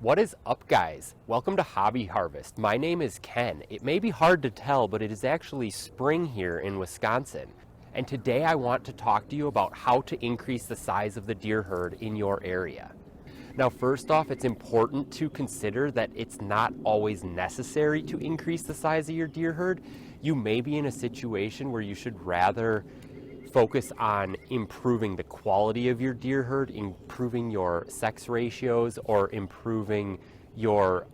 What is up, guys? Welcome to Hobby Harvest. My name is Ken. It may be hard to tell, but it is actually spring here in Wisconsin. And today I want to talk to you about how to increase the size of the deer herd in your area. Now, first off, it's important to consider that it's not always necessary to increase the size of your deer herd. You may be in a situation where you should rather focus on improving the quality of your deer herd, improving your sex ratios, or improving your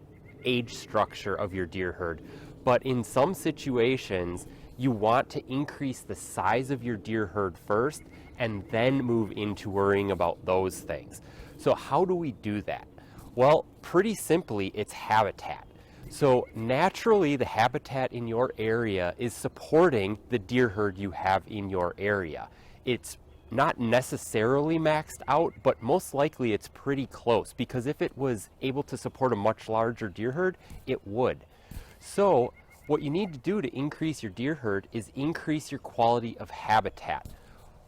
age structure of your deer herd. But in some situations, you want to increase the size of your deer herd first and then move into worrying about those things. So how do we do that? Well, pretty simply, it's habitat. So naturally, the habitat in your area is supporting the deer herd you have in your area. It's not necessarily maxed out, but most likely it's pretty close, because if it was able to support a much larger deer herd, it would. So what you need to do to increase your deer herd is increase your quality of habitat.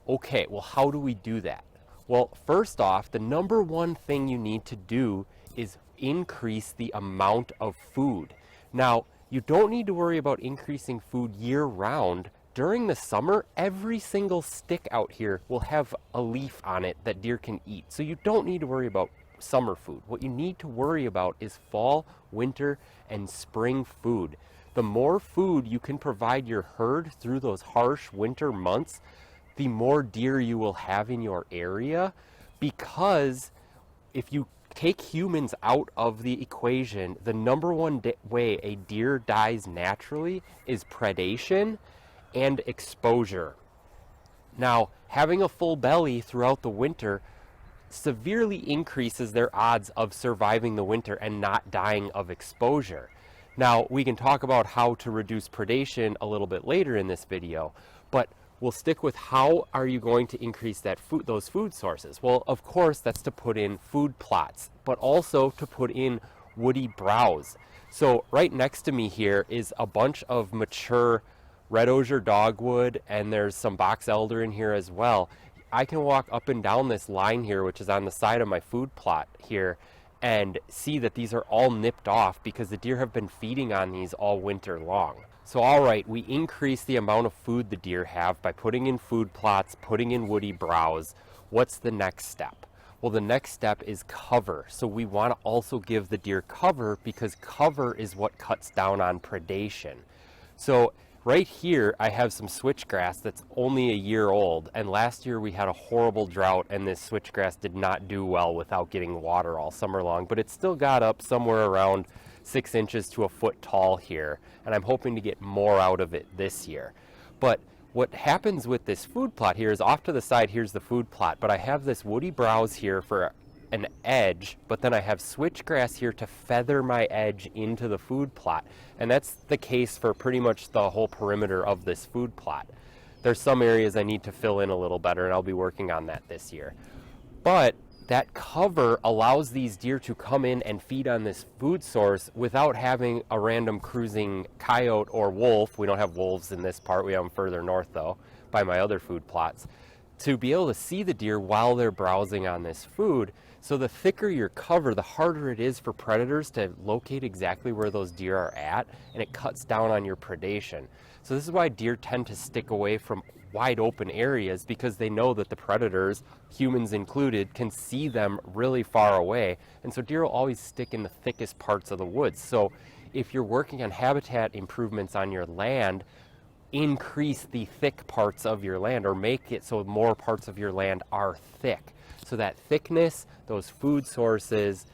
Okay, well, how do we do that? Well, first off, the number one thing you need to do is increase the amount of food. Now, you don't need to worry about increasing food year round. During the summer, every single stick out here will have a leaf on it that deer can eat. So you don't need to worry about summer food. What you need to worry about is fall, winter, and spring food. The more food you can provide your herd through those harsh winter months, the more deer you will have in your area, because if you take humans out of the equation, the number one way a deer dies naturally is predation and exposure. Now, having a full belly throughout the winter severely increases their odds of surviving the winter and not dying of exposure. Now, we can talk about how to reduce predation a little bit later in this video, but we'll stick with how are you going to increase that food, those food sources. Well, of course, that's to put in food plots, but also to put in woody browse. So right next to me here is a bunch of mature red osier dogwood, and there's some box elder in here as well. I can walk up and down this line here, which is on the side of my food plot here, and see that these are all nipped off because the deer have been feeding on these all winter long. So all right, we increase the amount of food the deer have by putting in food plots, putting in woody browse. What's the next step? Well, the next step is cover. So we want to also give the deer cover, because cover is what cuts down on predation. So right here, I have some switchgrass that's only a year old, and last year we had a horrible drought, and this switchgrass did not do well without getting water all summer long, but it still got up somewhere around 6 inches to a foot tall here, and I'm hoping to get more out of it this year. But what happens with this food plot here is, off to the side, here's the food plot, but I have this woody browse here for an edge, but then I have switchgrass here to feather my edge into the food plot, and that's the case for pretty much the whole perimeter of this food plot. There's some areas I need to fill in a little better, and I'll be working on that this year. But that cover allows these deer to come in and feed on this food source without having a random cruising coyote or wolf. We don't have wolves in this part, we have them further north though, by my other food plots, to be able to see the deer while they're browsing on this food. So the thicker your cover, the harder it is for predators to locate exactly where those deer are at, and it cuts down on your predation. So this is why deer tend to stick away from wide open areas, because they know that the predators, humans included, can see them really far away, and so deer will always stick in the thickest parts of the woods. So if you're working on habitat improvements on your land, increase the thick parts of your land, or make it so more parts of your land are thick. So that thickness, those food sources,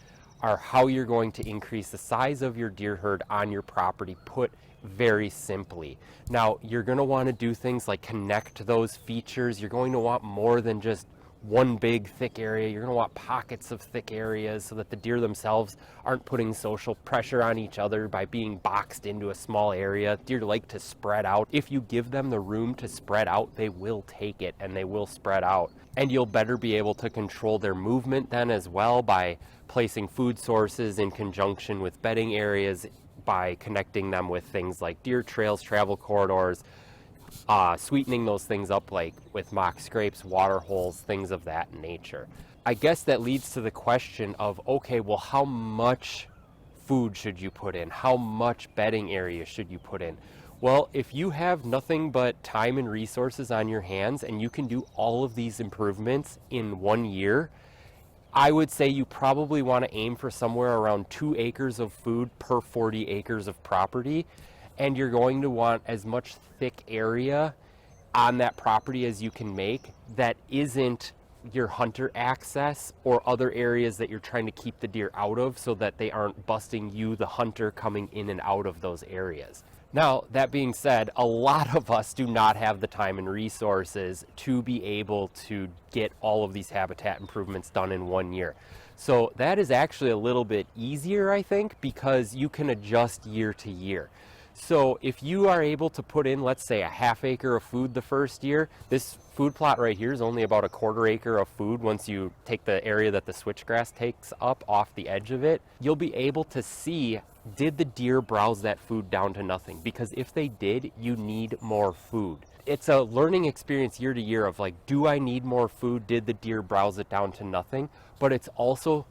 are how you're going to increase the size of your deer herd on your property, put very simply. Now, you're going to want to do things like connect those features. You're going to want more than just one big thick area. You're going to want pockets of thick areas so that the deer themselves aren't putting social pressure on each other by being boxed into a small area. Deer like to spread out. If you give them the room to spread out, they will take it and they will spread out. And you'll better be able to control their movement then as well by placing food sources in conjunction with bedding areas, by connecting them with things like deer trails, travel corridors, sweetening those things up like with mock scrapes, water holes, things of that nature. I guess that leads to the question of, okay, well, how much food should you put in? How much bedding area should you put in? Well, if you have nothing but time and resources on your hands and you can do all of these improvements in 1 year, I would say you probably want to aim for somewhere around 2 acres of food per 40 acres of property. And you're going to want as much thick area on that property as you can make that isn't your hunter access or other areas that you're trying to keep the deer out of, so that they aren't busting you, the hunter, coming in and out of those areas. Now, that being said, a lot of us do not have the time and resources to be able to get all of these habitat improvements done in 1 year. So that is actually a little bit easier, I think, because you can adjust year to year. So if you are able to put in, let's say, a ½ acre of food the first year, this food plot right here is only about a ¼ acre of food. Once you take the area that the switchgrass takes up off the edge of it, you'll be able to see, did the deer browse that food down to nothing? Because if they did, you need more food. It's a learning experience year to year of like, do I need more food? Did the deer browse it down to nothing? But it's also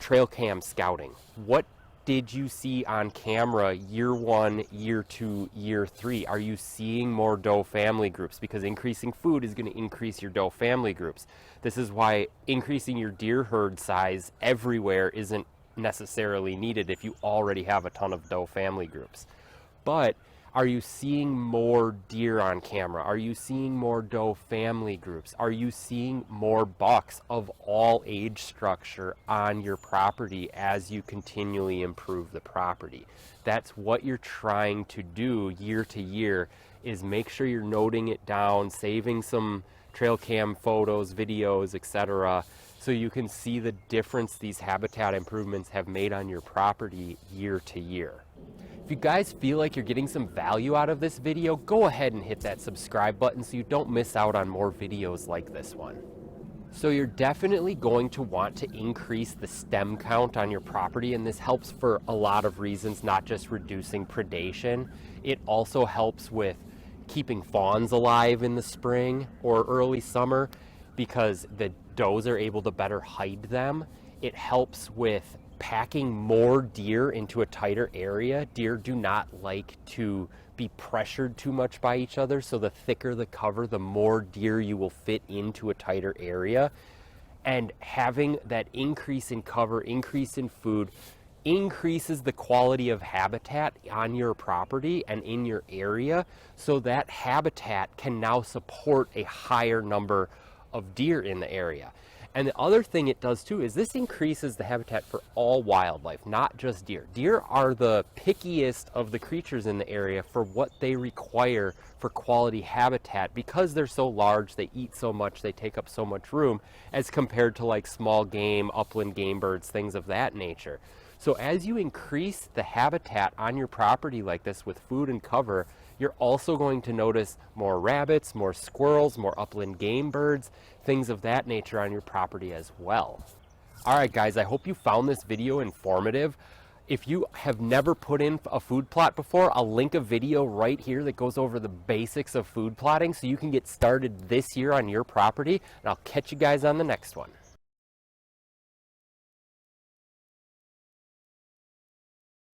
trail cam scouting. What did you see on camera year 1, year 2, year 3? Are you seeing more doe family groups? Because increasing food is going to increase your doe family groups. This is why increasing your deer herd size everywhere isn't necessarily needed if you already have a ton of doe family groups. But are you seeing more deer on camera? Are you seeing more doe family groups? Are you seeing more bucks of all age structure on your property as you continually improve the property? That's what you're trying to do year to year, is make sure you're noting it down, saving some trail cam photos, videos, etc., so you can see the difference these habitat improvements have made on your property year to year. If you guys feel like you're getting some value out of this video, go ahead and hit that subscribe button so you don't miss out on more videos like this one. So you're definitely going to want to increase the stem count on your property, and this helps for a lot of reasons, not just reducing predation. It also helps with keeping fawns alive in the spring or early summer because the does are able to better hide them. It helps with packing more deer into a tighter area. Deer do not like to be pressured too much by each other, so the thicker the cover, the more deer you will fit into a tighter area. And having that increase in cover, increase in food, increases the quality of habitat on your property and in your area, so that habitat can now support a higher number of deer in the area. And the other thing it does too is this increases the habitat for all wildlife, not just deer. Deer are the pickiest of the creatures in the area for what they require for quality habitat, because they're so large, they eat so much, they take up so much room, as compared to like small game, upland game birds, things of that nature. So as you increase the habitat on your property like this with food and cover, you're also going to notice more rabbits, more squirrels, more upland game birds, things of that nature on your property as well. All right, guys, I hope you found this video informative. If you have never put in a food plot before, I'll link a video right here that goes over the basics of food plotting so you can get started this year on your property, and I'll catch you guys on the next one.